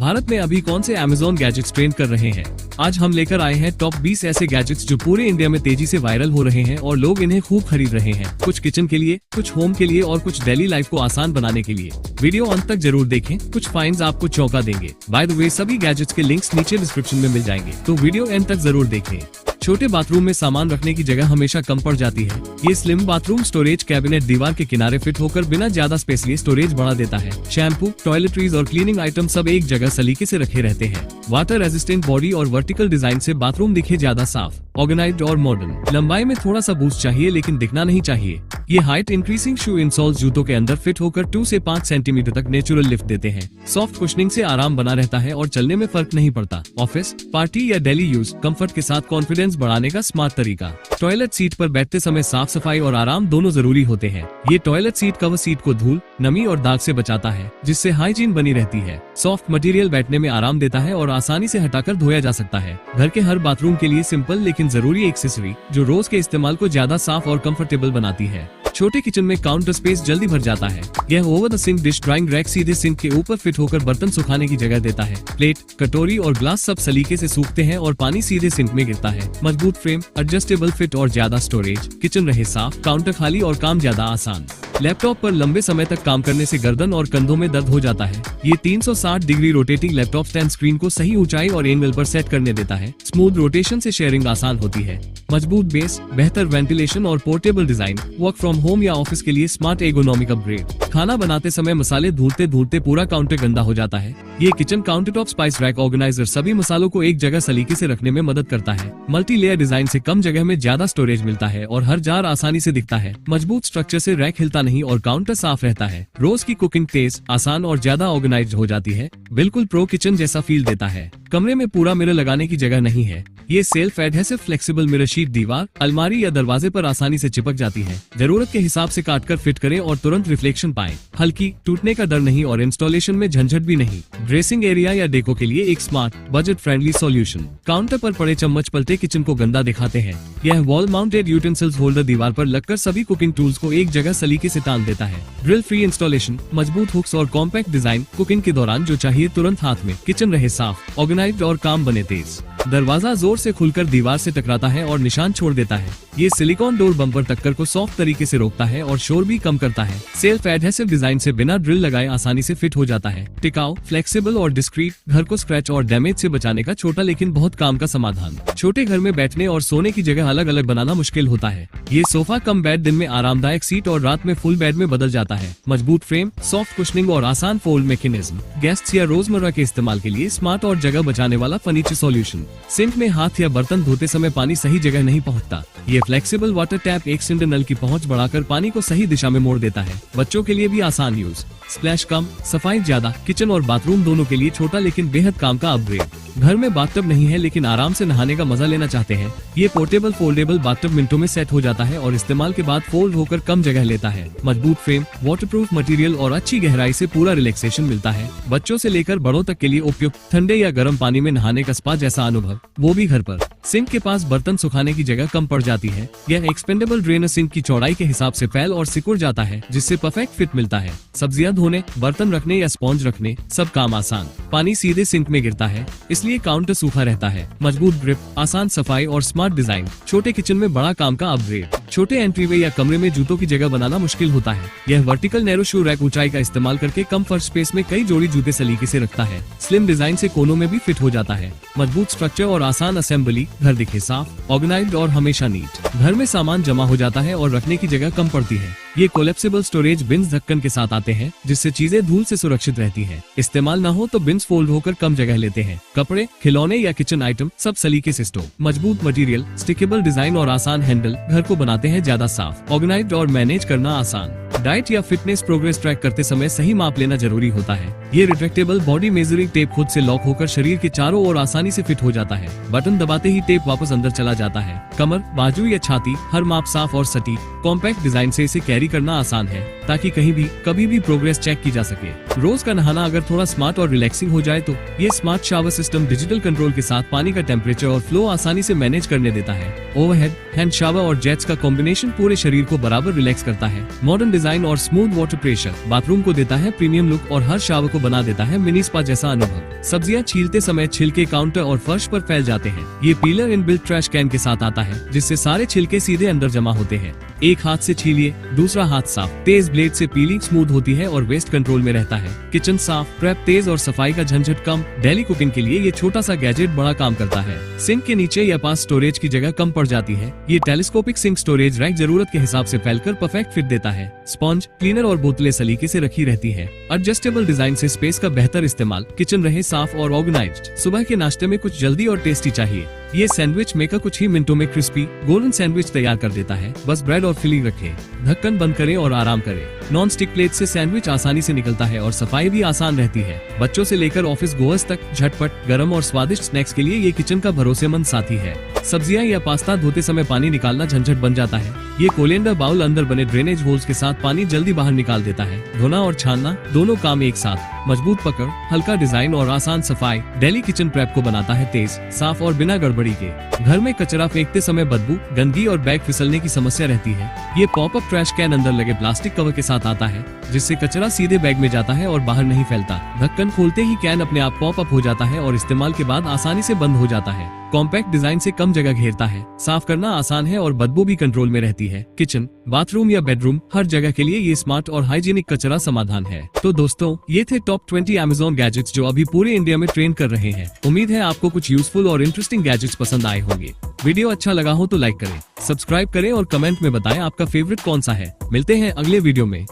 भारत में अभी कौन से Amazon गैजेट्स ट्रेंड कर रहे हैं? आज हम लेकर आए हैं टॉप 20 ऐसे गैजेट्स जो पूरे इंडिया में तेजी से वायरल हो रहे हैं और लोग इन्हें खूब खरीद रहे हैं। कुछ किचन के लिए, कुछ होम के लिए और कुछ डेली लाइफ को आसान बनाने के लिए। वीडियो अंत तक जरूर देखें, कुछ फाइंड्स आपको चौंका देंगे। बाय द वे, सभी गैजेट्स के लिंक्स नीचे डिस्क्रिप्शन में मिल जाएंगे, तो वीडियो एंड तक जरूर देखें। छोटे बाथरूम में सामान रखने की जगह हमेशा कम पड़ जाती है। ये स्लिम बाथरूम स्टोरेज कैबिनेट दीवार के किनारे फिट होकर बिना ज्यादा स्पेस लिए स्टोरेज बढ़ा देता है। शैम्पू, टॉयलेटरीज और क्लीनिंग आइटम सब एक जगह सलीके से रखे रहते हैं। वाटर रेजिस्टेंट बॉडी और वर्टिकल डिजाइन से बाथरूम दिखे ज्यादा साफ, ऑर्गेनाइज्ड और मॉडर्न। लंबाई में थोड़ा सा बूस्ट चाहिए लेकिन दिखना नहीं चाहिए। ये हाइट इंक्रीजिंग शू इंसोल्स जूतों के अंदर फिट होकर 2 से 5 सेंटीमीटर तक नेचुरल लिफ्ट देते हैं। सॉफ्ट कुशनिंग से आराम बना रहता है और चलने में फर्क नहीं पड़ता। ऑफिस, पार्टी या डेली यूज कंफर्ट के साथ कॉन्फिडेंस बढ़ाने का स्मार्ट तरीका। टॉयलेट सीट पर बैठते समय साफ सफाई और आराम दोनों जरूरी होते हैं। ये टॉयलेट सीट कवर सीट को धूल, नमी और दाग से बचाता है, जिससे हाइजीन बनी रहती है। सॉफ्ट मटेरियल बैठने में आराम देता है और आसानी से हटाकर धोया जा सकता है। घर के हर बाथरूम के लिए सिंपल लेकिन जरूरी एक्सेसरी जो रोज के इस्तेमाल को ज्यादा साफ और कंफर्टेबल बनाती है। छोटे किचन में काउंटर स्पेस जल्दी भर जाता है। यह over the sink dish drying rack सीधे सिंक के ऊपर फिट होकर बर्तन सुखाने की जगह देता है। प्लेट, कटोरी और ग्लास सब सलीके से सूखते हैं और पानी सीधे सिंक में गिरता है। मजबूत फ्रेम, एडजस्टेबल फिट और ज्यादा स्टोरेज, किचन रहे साफ, काउंटर खाली और काम ज्यादा आसान। लैपटॉप पर लंबे समय तक काम करने से गर्दन और कंधों में दर्द हो जाता है। ये 360 degree rotating laptop stand screen को सही ऊंचाई और एंगल पर सेट करने देता है। स्मूथ रोटेशन से शेयरिंग आसान होती है। मजबूत बेस, बेहतर वेंटिलेशन और portable design, work from home या ऑफिस के लिए स्मार्ट एर्गोनॉमिक अपग्रेड। खाना बनाते समय मसाले धुलते धुलते पूरा काउंटर गंदा हो जाता है। ये kitchen countertop spice rack organiser सभी मसालों को एक जगह सलीके से रखने में मदद करता है। मल्टी लेयर डिजाइन से कम जगह में ज्यादा स्टोरेज मिलता है और हर जार आसानी से दिखता है। मजबूत स्ट्रक्चर से रैक हिलता नहीं और काउंटर साफ रहता है। रोज की कुकिंग तेज, आसान और ज्यादा ऑर्गेनाइज्ड हो जाती है। बिल्कुल प्रो किचन जैसा फील देता है। कमरे में पूरा मिरर लगाने की जगह नहीं है। ये self adhesive flexible mirror sheet दीवार, अलमारी या दरवाजे पर आसानी से चिपक जाती है। जरूरत के हिसाब से काटकर फिट करें और तुरंत रिफ्लेक्शन पाएं। हल्की, टूटने का डर नहीं और इंस्टॉलेशन में झंझट भी नहीं। ड्रेसिंग एरिया या डेको के लिए एक smart, budget friendly solution. Counter पर पड़े चम्मच पलटे किचन को गंदा दिखाते हैं। यह वॉल माउंटेड यूटेंसिल्स होल्डर दीवार पर लगकर सभी कुकिंग टूल्स को एक जगह सलीके से तान देता है। ड्रिल फ्री इंस्टॉलेशन, मजबूत हुक्स और कॉम्पैक्ट डिजाइन, कुकिंग के दौरान जो चाहिए तुरंत हाथ में। किचन रहे साफ, ऑर्गेनाइज्ड और काम बने तेज। दरवाजा जोर से खुलकर दीवार से टकराता है और निशान छोड़ देता है। ये सिलिकॉन डोर बम्पर टक्कर को सॉफ्ट तरीके से रोकता है और शोर भी कम करता है। सेल्फ एडहेसिव डिजाइन से बिना ड्रिल लगाए आसानी से फिट हो जाता है। टिकाऊ, फ्लेक्सिबल और डिस्क्रीट, घर को स्क्रैच और डैमेज से बचाने का छोटा लेकिन बहुत काम का समाधान। छोटे घर में बैठने और सोने की जगह अलग अलग बनाना मुश्किल होता है। ये सोफा कम बेड, दिन में आरामदायक सीट और रात में फुल बेड में बदल जाता है। मजबूत फ्रेम, सॉफ्ट कुशनिंग और आसान फोल्ड मैकेनिज्म। गेस्ट्स या रोजमर्रा के इस्तेमाल के लिए स्मार्ट और जगह बचाने वाला फर्नीचर सॉल्यूशन। सिंक में हाथ या बर्तन धोते समय पानी सही जगह नहीं पहुंचता। ये फ्लेक्सिबल वाटर टैप एक सिलेंडर नल की पहुंच बढ़ाकर पानी को सही दिशा में मोड़ देता है। बच्चों के लिए भी आसान यूज। स्प्लैश कम, सफाई ज्यादा। किचन और बाथरूम दोनों के लिए छोटा लेकिन बेहद काम का अपग्रेड। घर में बाथटब नहीं है लेकिन आराम से नहाने का मजा लेना चाहते हैं? ये पोर्टेबल फोल्डेबल बाथटब मिनटों में सेट हो जाता है और इस्तेमाल के बाद फोल्ड होकर कम जगह लेता है। मजबूत फ्रेम, वाटरप्रूफ मटेरियल और अच्छी गहराई से पूरा रिलैक्सेशन मिलता है। बच्चों से लेकर बड़ों तक के लिए उपयुक्त। ठंडे या गर्म पानी में नहाने का स्पा जैसा अनुभव, वो भी घर पर। सिंक के पास बर्तन सुखाने की जगह कम पड़ जाती है। यह एक्सपेंडेबल ड्रेनर सिंक की चौड़ाई के हिसाब से फैल और सिकुड़ जाता है, जिससे परफेक्ट फिट मिलता है। सब्जियां धोने, बर्तन रखने या स्पॉन्ज रखने, सब काम आसान। पानी सीधे सिंक में गिरता है, इसलिए काउंटर सूखा रहता है। मजबूत ग्रिप, आसान सफाई और स्मार्ट डिजाइन। छोटे किचन में बड़ा काम का अपग्रेड। छोटे एंट्रीवे या कमरे में जूतों की जगह बनाना मुश्किल होता है। यह वर्टिकल नैरो शू रैक ऊंचाई का इस्तेमाल करके कम फर्श स्पेस में कई जोड़ी जूते सलीके से रखता है। स्लिम डिजाइन से कोनों में भी फिट हो जाता है। मजबूत स्ट्रक्चर और आसान असेंबली, घर दिखे साफ, ऑर्गेनाइज्ड और हमेशा नीट। घर में सामान जमा हो जाता है और रखने की जगह कम पड़ती है। ये कोलेप्सिबल स्टोरेज बिन्स ढक्कन के साथ आते हैं, जिससे चीजें धूल से सुरक्षित रहती हैं। इस्तेमाल न हो तो बिन्स फोल्ड होकर कम जगह लेते हैं। कपड़े, खिलौने या किचन आइटम सब सलीके से स्टोर। मजबूत मटेरियल, स्टिकेबल डिजाइन और आसान हैंडल घर को बनाते हैं ज्यादा साफ, ऑर्गेनाइज्ड और मैनेज करना आसान। डाइट या फिटनेस प्रोग्रेस ट्रैक करते समय सही माप लेना जरूरी होता है। ये रिट्रैक्टेबल बॉडी मेजरिंग टेप खुद से लॉक होकर शरीर के चारों ओर आसानी से फिट हो जाता है। बटन दबाते ही टेप वापस अंदर चला जाता है। कमर, बाजू या छाती, हर माप साफ और सटीक। कॉम्पैक्ट डिजाइन से इसे कैरी करना आसान है, ताकि कहीं भी कभी भी प्रोग्रेस चेक की जा सके। रोज का नहाना अगर थोड़ा स्मार्ट और रिलैक्सिंग हो जाए तो ये smart shower system digital control के साथ पानी का टेम्परेचर और फ्लो आसानी से मैनेज करने देता है। ओवरहेड, हैंड शावर और जेट्स का कॉम्बिनेशन पूरे शरीर को बराबर रिलैक्स करता है। मॉडर्न डिजाइन और स्मूथ वाटर प्रेशर बाथरूम को देता है प्रीमियम लुक और हर शावर को बना देता है मिनी स्पा जैसा अनुभव। सब्जियां छीलते समय छिलके काउंटर और फर्श पर फैल जाते हैं। ये पीलर इनबिल्ट ट्रैश कैन के साथ आता है, जिससे सारे छिलके सीधे अंदर जमा होते हैं। एक हाथ से छीलिए, दूसरा हाथ साफ। तेज ब्लेड से पीलिंग स्मूथ होती है और वेस्ट कंट्रोल में रहता है। किचन साफ, प्रेप तेज और सफाई का झंझट कम। डेली कुकिंग के लिए ये छोटा सा गैजेट बड़ा काम करता है। सिंक के नीचे या पास स्टोरेज की जगह कम पड़ जाती है। ये टेलीस्कोपिक सिंक स्टोरेज रैक जरूरत के हिसाब से फैलकर परफेक्ट फिट देता है। स्पॉन्ज, क्लीनर और बोतलें सलीके से रखी रहती है। एडजस्टेबल डिजाइन से स्पेस का बेहतर इस्तेमाल। किचन रहे साफ और ऑर्गेनाइज्ड। सुबह के नाश्ते में कुछ जल्दी और टेस्टी चाहिए, ये सैंडविच मेकर कुछ ही मिनटों में क्रिस्पी गोल्डन सैंडविच तैयार कर देता है। बस ब्रेड और फिलिंग रखें, ढक्कन बंद करें और आराम करें। नॉन स्टिक प्लेट से सैंडविच आसानी से निकलता है और सफाई भी आसान रहती है। बच्चों से लेकर ऑफिस गोअर्स तक झटपट, गरम और स्वादिष्ट स्नैक्स के लिए ये किचन का भरोसेमंद साथी है। सब्जियां या पास्ता धोते समय पानी निकालना झंझट बन जाता है। ये कोलिएंडर बाउल अंदर बने ड्रेनेज होल्स के साथ पानी जल्दी बाहर निकाल देता है। धोना और छानना दोनों काम एक साथ। मजबूत पकड़, हल्का डिजाइन और आसान सफाई डेली किचन प्रेप को बनाता है तेज, साफ और बिना गड़बड़ी के। घर में कचरा फेंकते समय बदबू, गंदगी और बैग फिसलने की समस्या रहती है। ये पॉपअप ट्रैश कैन अंदर लगे प्लास्टिक कवर के साथ आता है, जिससे कचरा सीधे बैग में जाता है और बाहर नहीं फैलता। ढक्कन खोलते ही कैन अपने आप पॉपअप हो जाता है और इस्तेमाल के बाद आसानी से बंद हो जाता है। कॉम्पैक्ट डिजाइन से कम जगह घेरता है। साफ करना आसान है और बदबू भी कंट्रोल में रहती है। किचन, बाथरूम या बेडरूम, हर जगह के लिए ये स्मार्ट और हाइजीनिक कचरा समाधान है। तो दोस्तों, ये थे टॉप 20 Amazon गैजेट्स जो अभी पूरे इंडिया में ट्रेंड कर रहे हैं। उम्मीद है आपको कुछ यूजफुल और इंटरेस्टिंग गैजेट्स पसंद आए होंगे। वीडियो अच्छा लगा हो तो लाइक करें, सब्सक्राइब करें और कमेंट में बताएं आपका फेवरेट कौन सा है। मिलते हैं अगले वीडियो में।